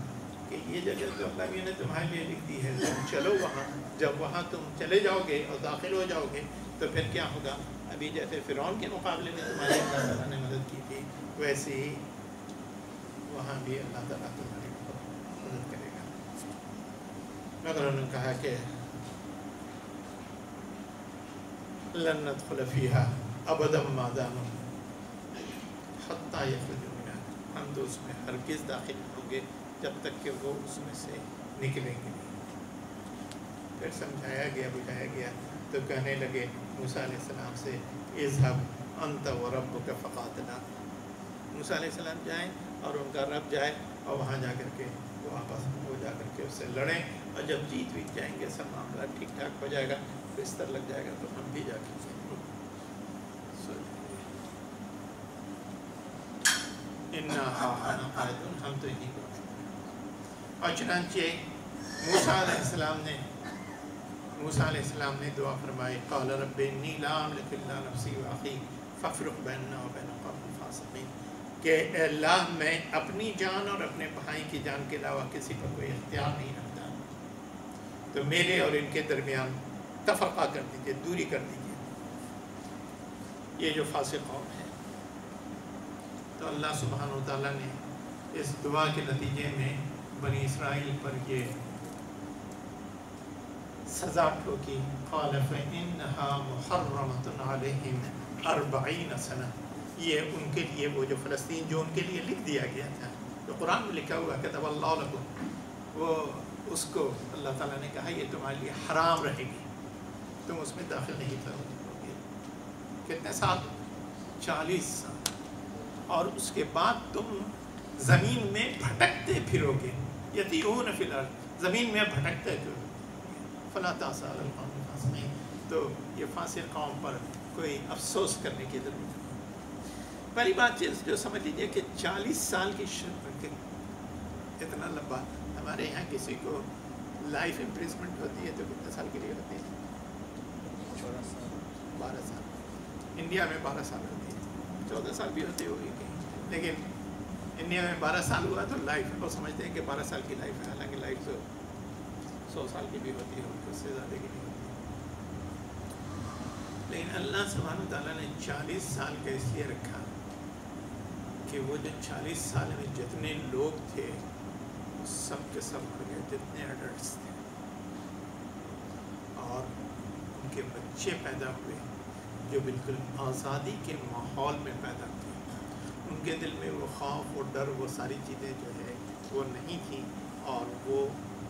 Speaker 1: کہ یہ جگہ تو اللہ نے تمہارے لیے لکھ دی ہے، تم چلو وہاں. جب وہاں تم چلے جاؤ گے اور داخل ہو جاؤ گے تو پھر کیا ہوگا؟ ابھی جیسے فرعون کے مقابلے میں تمہاری اللہ تعالیٰ نے مدد کی تھی، ویسے ہی وہاں بھی اللہ تعالیٰ تمہاری مدد کرے گا. مگر انہوں نے کہا کہ لن ندخل فیہا ابدا ما داموا حتی یخرجوا منہا، ہم تو اس میں ہرگز داخل ہوں گے جب تک کہ وہ اس میں سے نکلیں گے. پھر سمجھایا گیا بجھایا گیا تو کہنے لگے موسیٰ علیہ السلام سے اذهب انت وربک فقاتلا، موسیٰ علیہ السلام جائیں اور ان کا رب جائے اور وہاں جا کر کے وہ آپس ہو جا کر کے اس سے لڑیں، اور جب جیت جائیں گے سب معاملہ ٹھیک ٹھاک ہو جائے گا، بستر لگ جائے گا تو ہم بھی جا کے انا ہاہنا قاعدون، ہم تو یہی کرتے ہیں. اور چنانچہ موسیٰ علیہ السلام نے دعا فرمائی قال رب انی لا املک الا نفسی واخی فافرق بیننا وبین القوم الفاسقین، کہ اے اللہ میں اپنی جان اور اپنے بھائی کی جان کے علاوہ کسی پر کوئی اختیار نہیں رکھتا، تو میرے اور ان کے درمیان تفرقہ کر دیجیے، دوری کر دیجیے. یہ جو فاسق قوم ہے، تو اللہ سبحانہ وتعالیٰ نے اس دعا کے نتیجے میں بنی اسرائیل پر یہ سزا ٹھوکی. قال فإنها محرمة عليهم 40 سنة، یہ ان کے لیے وہ جو فلسطین جو ان کے لیے لکھ دیا گیا تھا، جو قرآن میں لکھا ہوا کتب اللہ لکم، وہ اس کو اللہ تعالیٰ نے کہا یہ تمہارے لیے حرام رہے گی، تم اس میں داخل نہیں ہوگے. کتنے سال؟ 40 سال. اور اس کے بعد تم زمین میں بھٹکتے پھرو گے، یتیہون فی الارض، زمین میں بھٹکتے پھرو گے. فلا تأس علی القوم الفاسقین، تو یہ فاسق قوم پر کوئی افسوس کرنے کی ضرورت نہیں. پہلی بات جو سمجھ لیجیے کہ 40 سال کی اتنا لمبا، ہمارے یہاں کسی کو لائف امپریزمنٹ ہوتی ہے تو کتنے سال کے لیے ہوتی ہے؟ 12 سال. انڈیا میں 12 سال ہوتی ہے، 14 سال بھی ہوتی ہوگی کہیں، لیکن انڈیا میں 12 سال ہوا تو لائف وہ سمجھتے ہیں کہ 12 سال کی لائف ہے، حالانکہ لائف تو 100 سال کی بھی ہوتی ہے، اس سے زیادہ کی بھی ہوتی ہے. لیکن اللہ سبحانہ تعالیٰ نے 40 سال کا اس لیے رکھا کہ وہ جو 40 سال میں جتنے لوگ تھے سب کے سب مر گئے، جتنے ایڈلٹس تھے، اور ان کے بچے پیدا ہوئے جو بالکل آزادی کے ماحول میں پیدا ہوئے. ان کے دل میں وہ خوف و ڈر وہ ساری چیزیں جو ہے وہ نہیں تھیں، اور وہ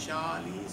Speaker 1: 40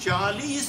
Speaker 1: 40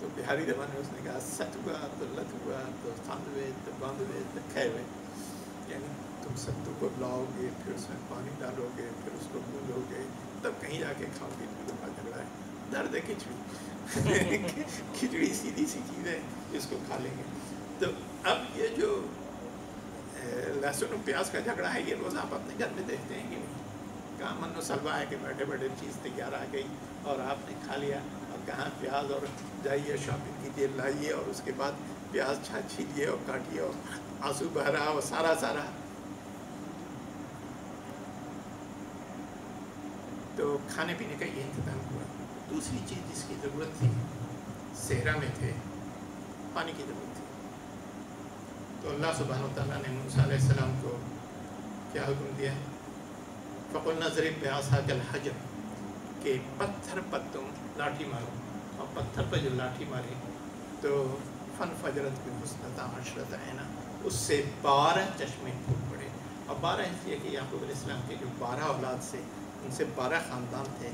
Speaker 1: تو بہاری رحمان نے اس نے کہا سچ ہوا تو لت ہوا تو ساندوے تو باندھوے تو کھیوے، یعنی تم ستو کو لاؤ گے، پھر اس میں پانی ڈالو گے، پھر اس کو گوندو گے، تب کہیں جا کے کھاؤ گے۔ کا جھگڑا ہے، درد ہے کھچڑی کھچڑی سیدھی سی چیز ہے، اس کو کھا لیں گے۔ تو اب یہ جو لہسن و پیاز کا جھگڑا ہے، یہ روز آپ اپنے گھر میں دیکھتے ہیں کہ نہیں؟ کہاں من و سلوا ہے کہ بیٹھے بیٹھے چیز تیار آ گئی اور آپ نے کھا لیا، اور کہاں پیاز، اور جائیے شاپنگ کیجیے، لائیے، اور اس کے بعد پیاز چھیلیے اور کاٹیے اور آنسو بہ رہا اور سارا تو کھانے پینے کا یہ انتظام ہوا۔ دوسری چیز جس کی ضرورت تھی، صحرا میں تھے، پانی کی ضرورت تھی۔ تو اللہ سبحانہ و تعالیٰ نے موسیٰ علیہ السلام کو کیا حکم دیا؟ فَقُلْنَا اضْرِبْ بِعَصَاكَ الْحَجَرَ، کہ پتھر پر تم لاٹھی مارو، اور پتھر پر جو لاٹھی ماری تو فَانْفَجَرَتْ مِنْهُ اثْنَتَا عَشْرَةَ عَيْنًا، اس سے 12 چشمے پھوٹ پڑے۔ اور 12 اس لیے کہ یعقوب علیہ السلام کے جو 12 اولاد سے، ان سے 12 خاندان تھے،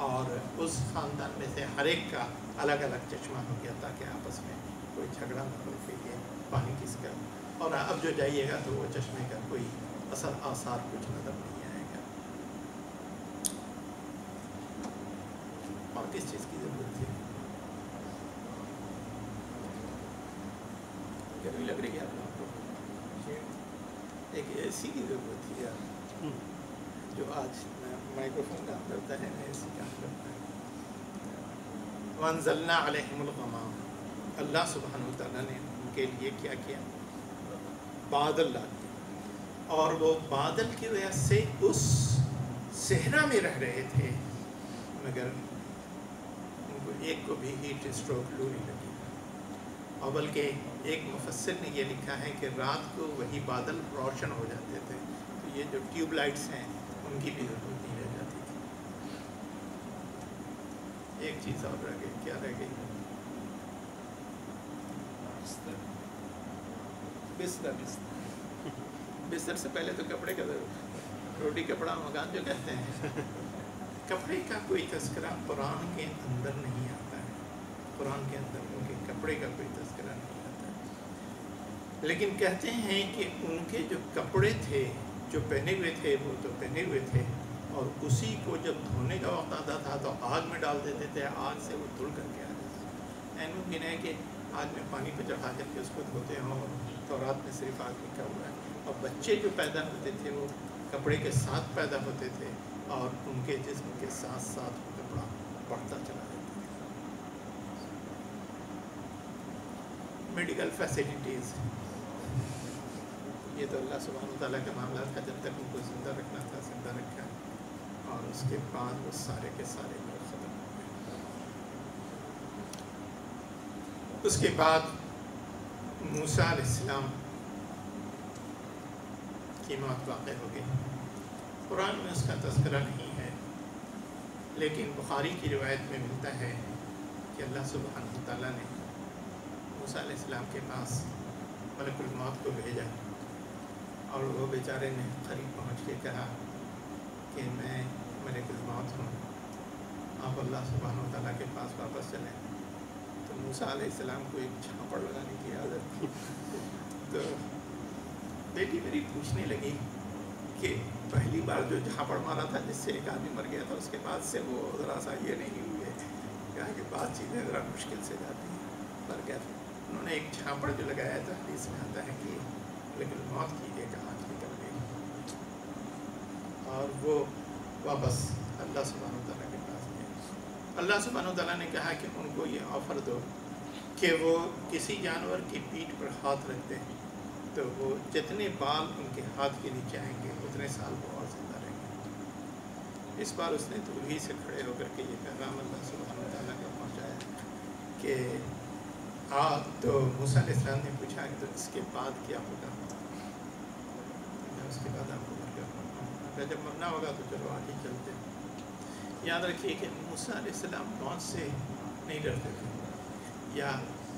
Speaker 1: اور اس خاندان میں سے ہر ایک کا الگ الگ چشمہ ہو گیا، تاکہ آپس میں کوئی جھگڑا نہ ہو کہ یہ پانی کس کا۔ اور اب جو جائیے گا تو وہ چشمے کا کوئی اثر آثار کچھ نظر نہیں آئے گا۔ اور کس چیز کی ضرورت تھی؟ گرمی لگ رہی ہے آپ کو؟ ایک اے سی کی ضرورت تھی یار، جو آج مائکرو فون کام کرتا ہے، اے سی کام کرتا ہے۔ وَأَنزَلْنَا عَلَيْهِمُ الْغَمَامَ، اللہ سبحانہ وتعالیٰ نے ان کے لیے کیا کیا؟ بادل لا دیا، اور وہ بادل کی وجہ سے اس صحرا میں رہ رہے تھے، مگر ان کو ایک کو بھی ہیٹ اسٹروک لو نہیں لگی۔ اور بلکہ ایک مفسر نے یہ لکھا ہے کہ رات کو وہی بادل روشن ہو جاتے تھے، تو یہ جو ٹیوب لائٹس ہیں ان کی بھی ضرورت نہیں رہ جاتی تھی۔ ایک چیز اور رہ گئی، کیا رہ گئی؟ بستر۔ بستر سے پہلے تو کپڑے کا ضرورت، روٹی کپڑا مکان جو کہتے ہیں، کپڑے کا کوئی تذکرہ قرآن کے اندر نہیں آتا ہے، قرآن کے اندر ان کے کپڑے کا کوئی تذکرہ نہیں آتا ہے، لیکن کہتے ہیں کہ ان کے جو کپڑے تھے جو پہنے ہوئے تھے وہ تو پہنے ہوئے تھے، اور اسی کو جب دھونے کا وقت آتا تھا تو آگ میں ڈال دیتے تھے، آگ سے وہ دھل کر کے آ جاتے تھے۔ این ممکن ہے کہ آگ میں پانی پہ چڑھا کر کے اس کو دھوتے ہوں، تورات میں صرف آگ لکھا ہوا ہے۔ اور بچے جو پیدا ہوتے تھے وہ کپڑے کے ساتھ پیدا ہوتے تھے، اور ان کے جسم کے ساتھ ساتھ وہ کپڑا بڑھتا چلا جاتا تھا۔ میڈیکل فیسلٹیز، یہ تو اللہ سبحانہ وتعالیٰ کا معاملہ تھا، جب تک ان کو زندہ رکھنا تھا زندہ رکھا، اور اس کے بعد وہ سارے کے سارے لوگ ختم ہو گئے۔ اس کے بعد موسیٰ علیہ السلام کی موت واقع ہو گئی۔ قرآن میں اس کا تذکرہ نہیں ہے، لیکن بخاری کی روایت میں ملتا ہے کہ اللہ سبحانہ وتعالیٰ نے موسیٰ علیہ السلام کے پاس ملک الموت کو بھیجا، اور وہ بیچارے نے قریب پہنچ کے کہا کہ میں ملک الموت ہوں، آپ اللہ سبحانہ وتعالیٰ کے پاس واپس چلیں۔ تو موسیٰ علیہ السلام کو ایک جھاپڑ لگانے کی عادت تھی، تو بیٹی میری پوچھنے لگی کہ پہلی بار جو جھاپڑ مارا تھا جس سے ایک آدمی مر گیا تھا، اس کے بعد سے وہ ذرا سا یہ نہیں ہوئے، کہا کہ بات چیزیں ذرا مشکل سے جاتی ہیں، پر کیا انہوں نے ایک جھاپڑ جو لگایا تھا، حدیث میں آتا ہے کہ لیکن موت کی ایک آنکھ نکل گئی، اور وہ واپس اللہ سبحانہ وتعالیٰ کے پاس گئے۔ اللہ سبحانہ وتعالیٰ نے کہا کہ ان کو یہ آفر دو کہ وہ کسی جانور کی پیٹھ پر ہاتھ رکھ دیں، تو وہ جتنے بال ان کے ہاتھ کے نیچے آئیں گے اتنے سال وہ اور زندہ رہیں گے۔ اس بار اس نے دور ہی سے کھڑے ہو کر کے یہ پیغام اللہ سبحانہ وتعالیٰ کو پہنچایا کہ آپ تو موسیٰ علیہ السلام نے پوچھا کہ تو اس کے بعد کیا ہوگا؟ اس کے بعد آپ کو مرنا، جب مرنا ہوگا تو چلو آگے چلتے۔ یاد رکھیے کہ موسیٰ علیہ السلام موت سے نہیں ڈرتے تھے یا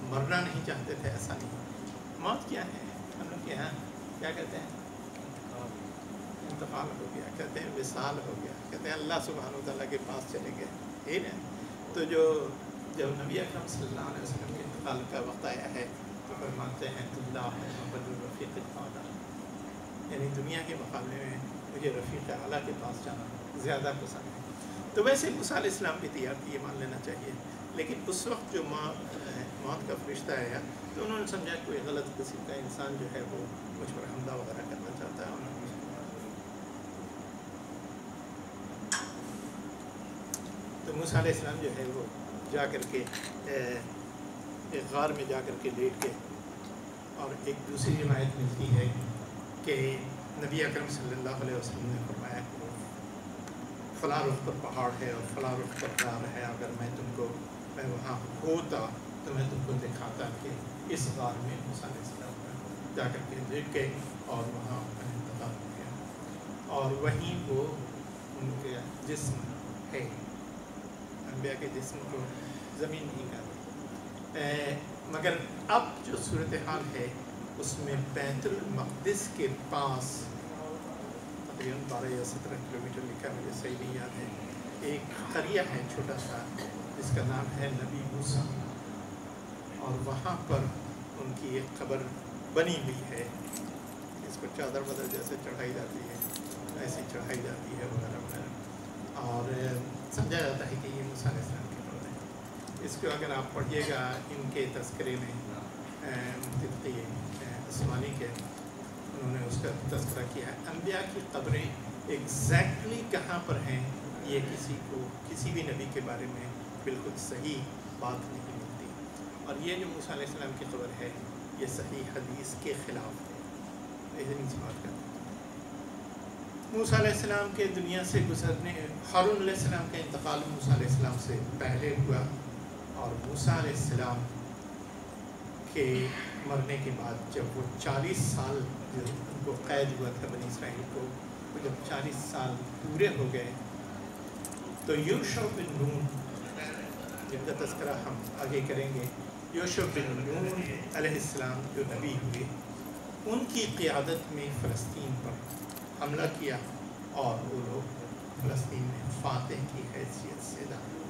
Speaker 1: مرنا نہیں چاہتے تھے، ایسا نہیں۔ موت کیا ہے؟ ہم لوگ کے یہاں کیا کہتے ہیں؟ انتقال ہو گیا، کہتے ہیں وصال ہو گیا، کہتے ہیں اللہ سبحانہ وتعالیٰ کے پاس چلے گئے، ٹھیک ہے؟ تو جو جب نبی اکرم صلی اللہ علیہ وسلم کے انتقال کا وقت آیا ہے تو فرماتے ہیں اللہ رفیق اعلیٰ، یعنی دنیا کے مقابلے میں مجھے رفیق اعلیٰ کے پاس جانا زیادہ پسند ہے. تو ویسے موسیٰ علیہ السلام بھی تیار تھی، یہ مان لینا چاہیے، لیکن اس وقت جو موت کا فرشتہ آیا تو انہوں نے سمجھا کوئی غلط قسم کا انسان جو ہے وہ مجھ پر حملہ وغیرہ کرنا چاہتا ہے. انہوں نے تو موسیٰ علیہ السلام جو ہے وہ جا کر کے ایک غار میں جا کر کے لیٹ گئے. اور ایک دوسری روایت ملتی ہے کہ نبی اکرم صلی اللہ علیہ وسلم نے فرمایا کہ فلاں رخ پر پہاڑ ہے اور فلاں رخ پر غار ہے، اگر میں وہاں ہوتا تو میں تم کو دکھاتا کہ اس غار میں موسیٰ علیہ السلام جا کر کے لیٹ گئے اور وہاں کا انتقال ہو گیا. اور وہیں وہ ان کے جسم ہے، انبیاء کے جسم کو زمین نہیں کرتی. مگر اب جو صورتحال ہے اس میں بیت المقدس کے پاس تقریباً 12 یا 17 کلومیٹر لکھا، مجھے صحیح نہیں یاد ہے، ایک قریہ ہے چھوٹا سا جس کا نام ہے نبی موسیٰ، اور وہاں پر ان کی ایک قبر بنی ہوئی ہے. اس پر چادر بدل جیسے چڑھائی جاتی ہے ایسی چڑھائی جاتی ہے وغیرہ وغیرہ، اور سمجھا جاتا ہے کہ یہ موسیٰ علیہ السلام کی قبر ہے. اس کو اگر آپ پڑھیے گا ان کے تذکرے میں مفتی عثمانی کے، انہوں نے اس کا تذکرہ کیا ہے. انبیاء کی قبریں ایگزیکٹلی کہاں پر ہیں یہ کسی بھی نبی کے بارے میں بالکل صحیح بات نہیں ملتی. اور یہ جو موسیٰ علیہ السلام کی قبر ہے یہ صحیح حدیث کے خلاف ہے. اتنی سی بات کرتے ہیں. موسیٰ علیہ السلام کے دنیا سے گزرنے، ہارون علیہ السلام کا انتقال موسیٰ علیہ السلام سے پہلے ہوا، اور موسیٰ علیہ السلام کے مرنے کے بعد جب وہ 40 سال جو ان کو قید ہوا تھا بنی اسرائیل کو، وہ جب 40 سال پورے ہو گئے تو یوشع بن نون، جن کا تذکرہ ہم آگے کریں گے، یوشع بن نون علیہ السلام جو نبی ہوئے، ان کی قیادت میں فلسطین پر حملہ کیا اور وہ لوگ فلسطین میں فاتح کی حیثیت سے داخل ہوئے.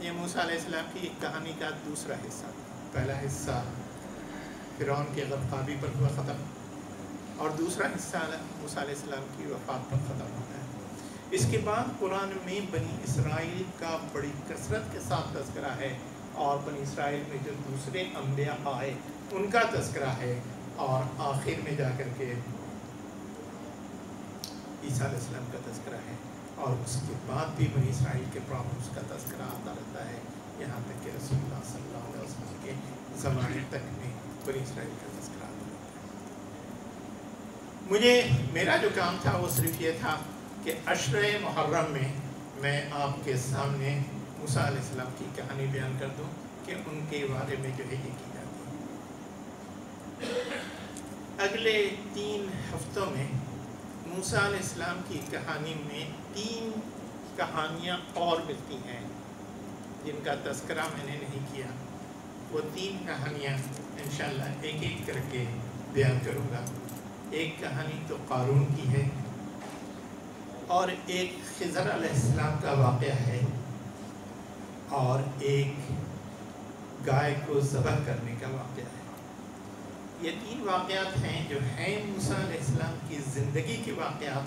Speaker 1: یہ موسیٰ علیہ السلام کی ایک کہانی کا دوسرا حصہ. پہلا حصہ فرعون کے غدقابی پر ہوا ختم، اور دوسرا حصہ موسیٰ علیہ السلام کی وفات پر ختم ہوتا ہے. اس کے بعد قرآن میں بنی اسرائیل کا بڑی کثرت کے ساتھ تذکرہ ہے، اور بنی اسرائیل میں جو دوسرے انبیاء آئے ان کا تذکرہ ہے، اور آخر میں جا کر کے عیسیٰ علیہ السلام کا تذکرہ ہے. اور اس کے بعد بھی بنی اسرائیل کے پرابلمس کا تذکرہ آتا رہتا ہے، یہاں تک کہ رسول اللہ صلی اللہ علیہ وسلم کے زمانے تک میں بنی اسرائیل کا تذکرہ آتا رہتا ہے. میرا جو کام تھا وہ صرف یہ تھا کہ عشرہ محرم میں آپ کے سامنے موسیٰ علیہ السلام کی کہانی بیان کر دوں کہ ان کے بارے میں جو ہے یہ کی جاتی ہے. اگلے 3 ہفتوں میں موسیٰ علیہ السلام کی کہانی میں 3 کہانیاں اور ملتی ہیں جن کا تذکرہ میں نے نہیں کیا. وہ 3 کہانیاں انشاءاللہ ایک ایک کر کے بیان کروں گا. ایک کہانی تو قارون کی ہے، اور ایک خضر علیہ السلام کا واقعہ ہے، اور ایک گائے کو ذبح کرنے کا واقعہ ہے. یہ 3 واقعات ہیں جو ہیں موسیٰ علیہ السلام کی زندگی کے واقعات،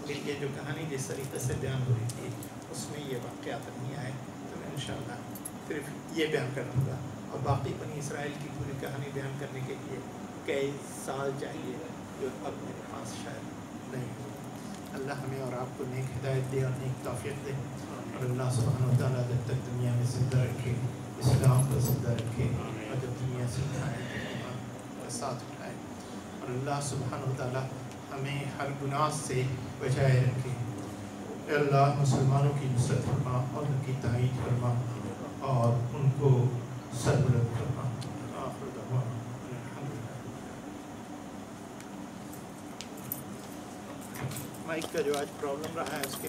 Speaker 1: لیکن یہ جو کہانی جس طریقے سے بیان ہو رہی تھی اس میں یہ واقعات نہیں آئے. تو میں انشاءاللہ صرف یہ بیان کر دوں گا، اور باقی بنی اسرائیل کی پوری کہانی بیان کرنے کے لیے کئی سال چاہیے جو اب میرے پاس شاید نہیں ہو. اللہ ہمیں اور آپ کو نیک ہدایت دے اور نیک توفیق دے، اور اللہ سبحانہ و تعالیٰ جب تک دنیا میں زندہ رکھے اسلام کو زندہ رکھے، اور جب دنیا سے اٹھائے تو ایمان کا ساتھ اٹھائے، اور اللہ سبحانہ و تعالیٰ ہمیں ہر گناہ سے بچائے رکھے. اے اللہ مسلمانوں کی نصرت فرما اور ان کی تائید فرما اور ان کو سربلند فرما. آخر دعوانا الحمدللہ. مائک کا جو آج پرابلم رہا ہے اس کے